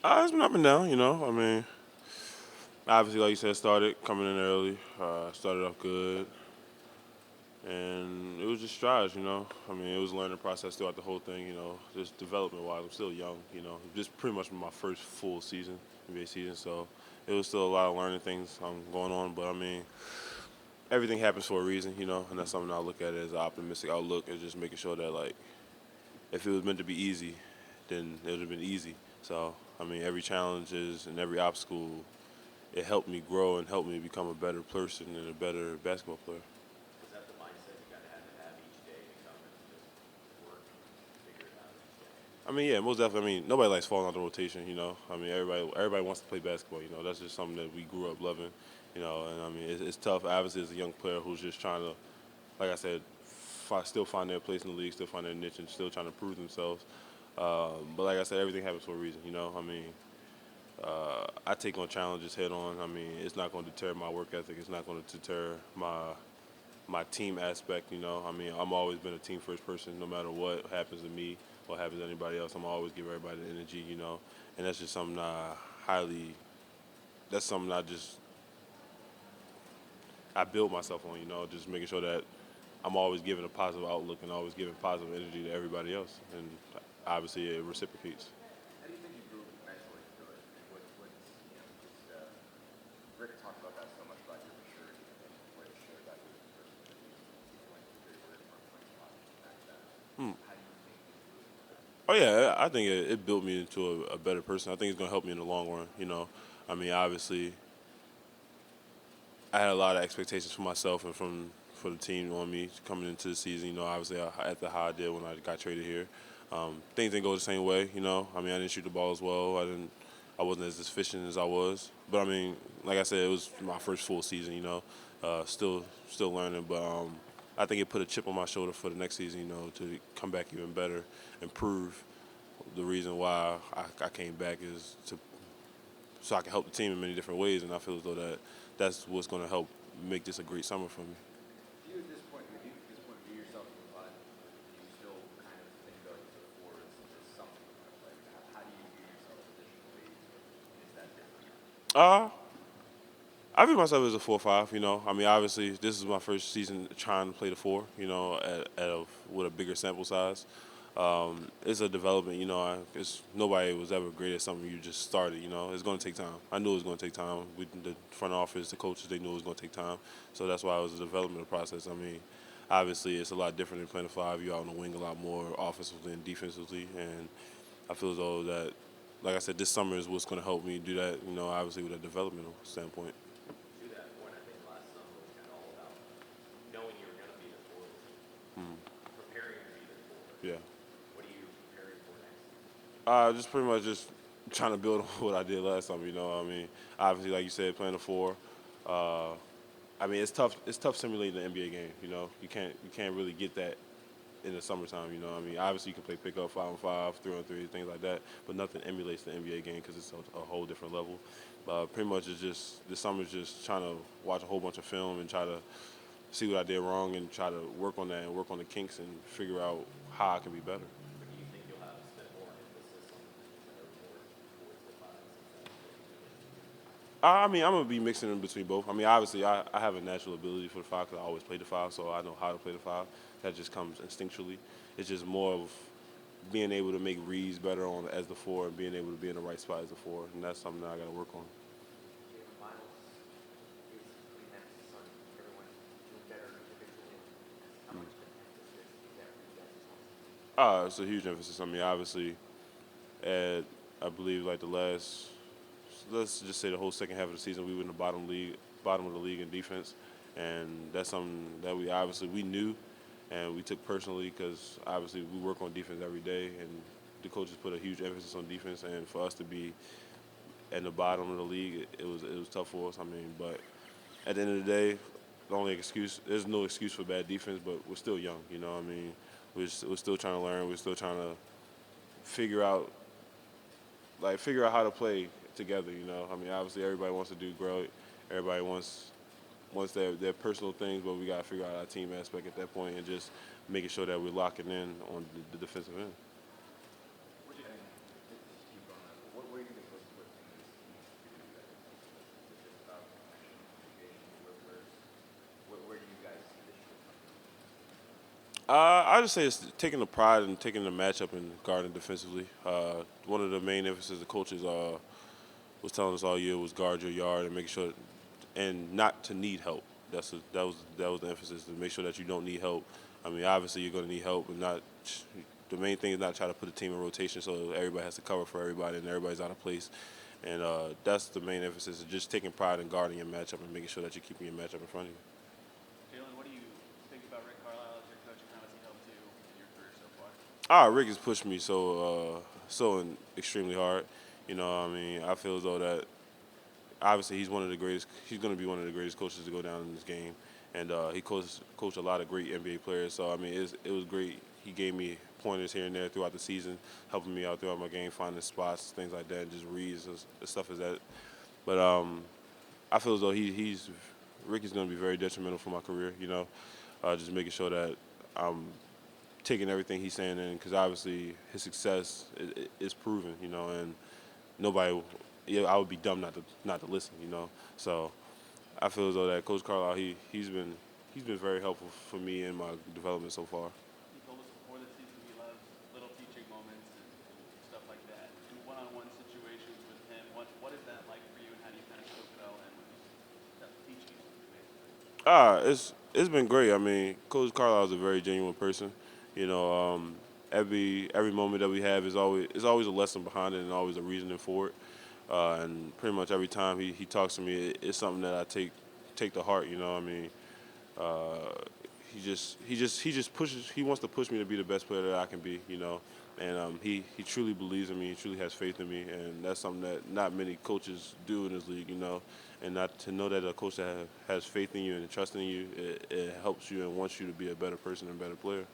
It's been up and down, I mean, obviously, like you said, started coming in early. Started off good, and it was just strides. I mean, it was a learning process throughout the whole thing. Just development-wise. I'm still young. Just pretty much my first full season, NBA season. So it was still a lot of learning things going on. But I mean, everything happens for a reason. And that's something I look at as an optimistic outlook, and just making sure that like if it was meant to be easy, then it would have been easy. So I mean, every challenge is and every obstacle it helped me grow and helped me become a better person and a better basketball player. Is that the mindset you got to have each day to come and just work and figure it out each day? I mean, yeah, most definitely. I mean, nobody likes falling out the rotation. I mean, everybody wants to play basketball. That's just something that we grew up loving. And I mean, it's tough. Obviously, as a young player who's just trying to, like I said, still find their place in the league, still find their niche, and still trying to prove themselves. But like I said, everything happens for a reason. I mean, I take on challenges head on. I mean, it's not going to deter my work ethic. It's not going to deter my team aspect. I mean, I'm always been a team first person. No matter what happens to me, what happens to anybody else, I'm always give everybody the energy. And that's just something I highly. That's something I build myself on. Just making sure that I'm always giving a positive outlook and always giving positive energy to everybody else, and obviously it reciprocates. How do you think you grew mentally through it? And what's just Rick talked about that so much about your maturity and where you shared that with the person that you went through your first back then. Hmm. How do you think you grew through that? Oh yeah, I think it built me into a better person. I think it's gonna help me in the long run. I mean, obviously, I had a lot of expectations for myself and for the team on me coming into the season. Obviously after how I did when I got traded here, things didn't go the same way. I mean, I didn't shoot the ball as well. I wasn't as efficient as I was. But I mean, like I said, it was my first full season. Still learning, but I think it put a chip on my shoulder for the next season. To come back even better and prove the reason why I came back is to so I can help the team in many different ways, and I feel as though that's what's going to help make this a great summer for me. Do you at this point, would you at this point view yourself as a five? Or do you still kind of think of the four as something you want to play? How do you view yourself positionally? Is that different? Uh, I view myself as a 4-5. I mean, obviously, this is my first season trying to play the four. With a bigger sample size. It's a development. It's nobody was ever great at something you just started. It's going to take time. I knew it was going to take time. The front office, the coaches, they knew it was going to take time. So that's why it was a development process. I mean, obviously, it's a lot different than playing the five. You're out on the wing a lot more offensively and defensively, and I feel as though that, like I said, this summer is what's going to help me do that. Obviously with a developmental standpoint. To that point, I think last summer was kind of all about knowing you were going to be the four of the team, Mm, preparing to be the four. yeah. What are you preparing for next season? Just pretty much just trying to build on what I did last time. I mean, obviously, like you said, playing the four. Uh, I mean, it's tough. It's tough simulating the NBA game. You can't really get that in the summertime. I mean, obviously you can play pickup 5-on-5, 3-on-3, things like that, but nothing emulates the NBA game because it's a whole different level. Pretty much it's just this summer's just trying to watch a whole bunch of film and try to see what I did wrong and try to work on that and work on the kinks and figure out how I can be better. Or do you think you'll have spent more emphasis on the things that are more towards the five since that's what you do? I mean, I'm gonna be mixing in between both. I mean, obviously, I have a natural ability for the five because I always played the five, so I know how to play the five. That just comes instinctually. It's just more of being able to make reads better on as the four and being able to be in the right spot as the four, and that's something that I got to work on. Jalen Miles is putting emphasis on everyone doing better individually. How much of an emphasis is that for you guys this offseason? It's a huge emphasis. I mean, obviously, at I believe like the last, let's just say the whole second half of the season, we were in the bottom of the league in defense, and that's something that we knew, and we took personally because obviously we work on defense every day, and the coaches put a huge emphasis on defense, and for us to be at the bottom of the league, it was tough for us. I mean, but at the end of the day, the only excuse there's no excuse for bad defense, but we're still young. I mean, we're still trying to learn. We're still trying to figure out figure out how to play together. I mean, obviously everybody wants to do great. Everybody wants their personal things, but we got to figure out our team aspect at that point and just making sure that we're locking in on the defensive end. What do you think? Just keep going. What do you think was I just say it's taking the pride and taking the matchup and guarding defensively. One of the main emphasis the coaches was telling us all year was guard your yard and make sure and not to need help. That was the emphasis to make sure that you don't need help. I mean, obviously you're going to need help, but not the main thing is not try to put the team in rotation so everybody has to cover for everybody and everybody's out of place. And that's the main emphasis: is just taking pride in guarding your matchup and making sure that you're keeping your matchup in front of you. Jalen, what do you think about Rick Carlisle as your coach, and how has he helped you in your career so far? Rick has pushed me extremely hard. I mean, I feel as though that obviously he's one of the greatest. He's going to be one of the greatest coaches to go down in this game, and he coached a lot of great NBA players. So I mean, it was great. He gave me pointers here and there throughout the season, helping me out throughout my game, finding spots, things like that, and just reads and stuff as that. But I feel as though he's Rick is going to be very detrimental for my career. Just making sure that I'm taking everything he's saying in because obviously his success is proven. And nobody, yeah, I would be dumb not to listen. So I feel as though that Coach Carlisle, he's been very helpful for me in my development so far. He told us before the season he loves little teaching moments and stuff like that. In one-on-one situations with him, what is that like for you, and how do you kind of soak it all in when he's teaching you something, basically? It's been great. I mean, Coach Carlisle is a very genuine person. You know, every moment that we have is always a lesson behind it and always a reasoning for it. And pretty much every time he talks to me, it's something that I take to heart. I mean, uh, he just pushes. He wants to push me to be the best player that I can be. And he truly believes in me. He truly has faith in me, and that's something that not many coaches do in this league. And not to know that a coach that has faith in you and trust in you, it helps you and wants you to be a better person and better player.